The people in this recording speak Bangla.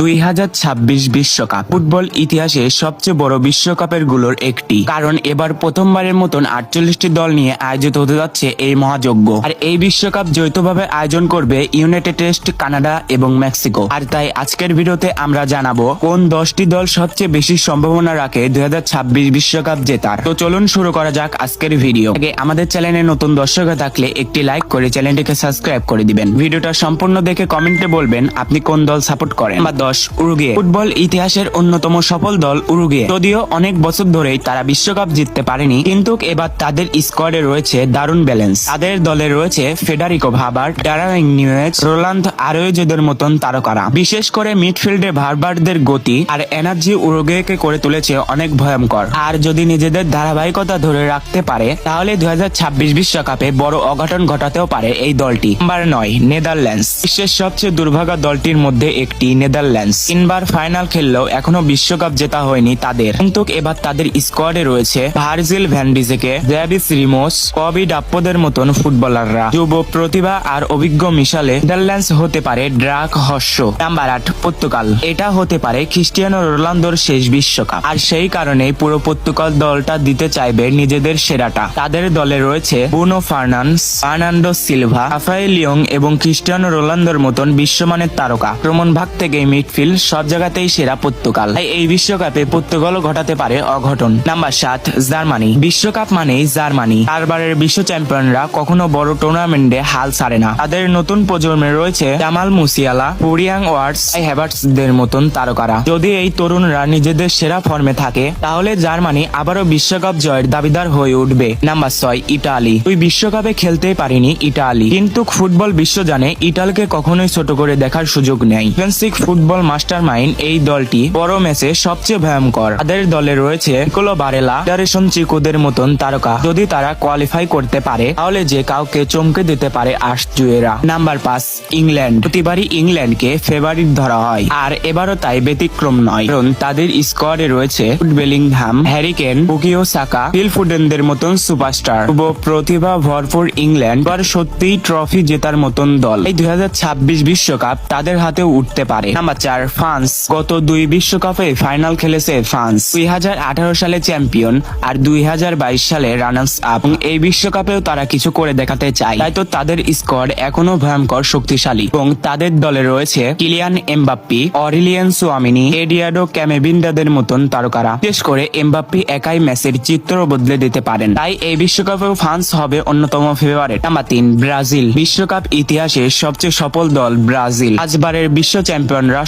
2026 বিশ্বকাপ ফুটবল ইতিহাসে সবচেয়ে বড় বিশ্বকাপের গুলোর একটি, কারণ এবার প্রথমবারের মতন 48টি দল নিয়ে আয়োজিত হতে যাচ্ছে এই মহাযজ্ঞ। আর এই বিশ্বকাপ যৌথভাবে আয়োজন করবে ইউনাইটেড স্টেট, কানাডা এবং মেক্সিকো। আর তাই আজকের ভিডিওতে আমরা জানাবো কোন 10টি দল সবচেয়ে বেশি সম্ভাবনা রাখে 2026 বিশ্বকাপ জেতার। তো চলুন শুরু করা যাক আজকের ভিডিও। আগে আমাদের চ্যানেলে নতুন দর্শক থাকলে একটি লাইক করে চ্যানেলটিকে সাবস্ক্রাইব করে দিবেন। ভিডিওটা সম্পূর্ণ দেখে কমেন্টে বলবেন আপনি কোন দল সাপোর্ট করেন। 10 উরুগুয়ে। ফুটবল ইতিহাসের অন্যতম সফল দল উরুগুয়ে। যদিও অনেক বছর ধরেই তারা বিশ্বকাপ জিততে পারেনি, কিন্তু এবার তাদের স্কোয়াডে রয়েছে দারুণ ব্যালেন্স। তাদের দলে রয়েছে ফেডারিকো ভাবার্ট, ডারউইন নুয়েজ, রোলান্দ আরোয়েজেদের মতন তারকারা। বিশেষ করে মিডফিল্ডে ভারবার্টদের গতি আর এনার্জি উরুগুয়েকে করে তুলেছে অনেক ভয়ঙ্কর। আর যদি নিজেদের ধারাবাহিকতা ধরে রাখতে পারে তাহলে 2026 বিশ্বকাপে বড় অঘটন ঘটাতেও পারে এই দলটি। Number 9 Netherlands. বিশ্বের সবচেয়ে দুর্ভাগা দলটির মধ্যে একটি নেদারল্যান্ডস। 3বার ফাইনাল খেললেও এখনো বিশ্বকাপ জেতা হয়নি তাদের, কিন্তু এবার তাদের স্কোয়াডে রয়েছে ভার্জিল ভ্যান ডিজেকে, ডেভিস রিমোস, কবি ডাপ্পোদের মতন ফুটবলাররা। যুব প্রতিভা আর অভিজ্ঞ মিশালে নেদারল্যান্ডস হতে পারে ড্রাক হর্ষ। Number 8 Portugal. এটা হতে পারে ক্রিস্টিয়ানো রোনালদোর শেষ বিশ্বকাপ, আর সেই কারণেই পুরো পর্তুগাল দলটা দিতে চাইবে নিজেদের সেরাটা। তাদের দলে রয়েছে Bruno Fernandes, Fernando Silva, Rafael Leao এবং ক্রিস্টিয়ানো রোনালদোর মতন বিশ্বমানের তারকা। প্রমণ ভাগ থেকে মিডফিল্ড সব জায়গাতেই সেরা পর্তুগাল। তাই এই বিশ্বকাপে পর্তুগালও ঘটাতে পারে অঘটন। Number 7 Germany. বিশ্বকাপ মানেই জার্মানি। 4বারের বিশ্ব চ্যাম্পিয়নরা কখনো বড় টুর্নামেন্টে হাল ছাড়ে না। তাদের নতুন প্রজন্মে রয়েছে জামাল মুসিয়ালা, ফ্লোরিয়ান ওয়ার্টস, হ্যাভার্টসদের মতন তারকারা। যদি এই তরুণরা নিজেদের সেরা ফর্মে থাকে তাহলে জার্মানি আবারও বিশ্বকাপ জয়ের দাবিদার হয়ে উঠবে। Number 6 Italy. ওই বিশ্বকাপে খেলতেই পারেনি ইটালি, কিন্তু ফুটবল বিশ্ব জানে ইটালিকে কখনোই ছোট করে দেখার সুযোগ নেই। ডিফেন্সিভ ফুটবল মাস্টার মাইন্ড এই দলটি বড় ম্যাচে সবচেয়ে ভয়ঙ্কর। তাদের দলে রয়েছে নিকোলো বারেলা, ফেডারেশন চিকোদের মতন তারকা। যদি তারা কোয়ালিফাই করতে পারে তাহলে যে কাউকে চমকে দিতে পারে আর্সজুয়েরা। Number 5 England. প্রতিবারই ইংল্যান্ডকে ফেভারিট ধরা হয়, আর এবারও তাই ব্যতিক্রম নয়, কারণ তাদের স্কোয়াডে রয়েছে Jude Bellingham, Harry Kane, Bukayo Saka, Phil ফোডেনদের মতন সুপারস্টার। যুব প্রতিভা ভরপুর ইংল্যান্ড এবার সত্যিই ট্রফি জেতার মতন দল। এই 2026 বিশ্বকাপ তাদের হাতেও উঠতে পারে। Number 4 France. গত 2 বিশ্বকাপে ফাইনাল খেলেছে ফ্রান্স। 2018 সালে চ্যাম্পিয়ন আর 2022 সালে রানার্স আপ। এই বিশ্বকাপেও তারা কিছু করে দেখাতে চায়, তাই তো তাদের স্কোয়াড এখনো ভয়ঙ্কর শক্তিশালী এবং তাদের দলে রয়েছে কিলিয়ান এমবাপ্পি, অরিলিয়ান চুয়ামিনি, এডিয়াডো ক্যামেভিন্ডাদের মতন তারকারা। বিশেষ করে এমবাপ্পি একাই ম্যাচের চিত্র বদলে দিতে পারেন, তাই এই বিশ্বকাপেও ফ্রান্স হবে অন্যতম ফেভারিট। Number 3 Brazil. বিশ্বকাপ ইতিহাসের সবচেয়ে সফল দল ব্রাজিল। 5বারের বিশ্ব চ্যাম্পিয়নরা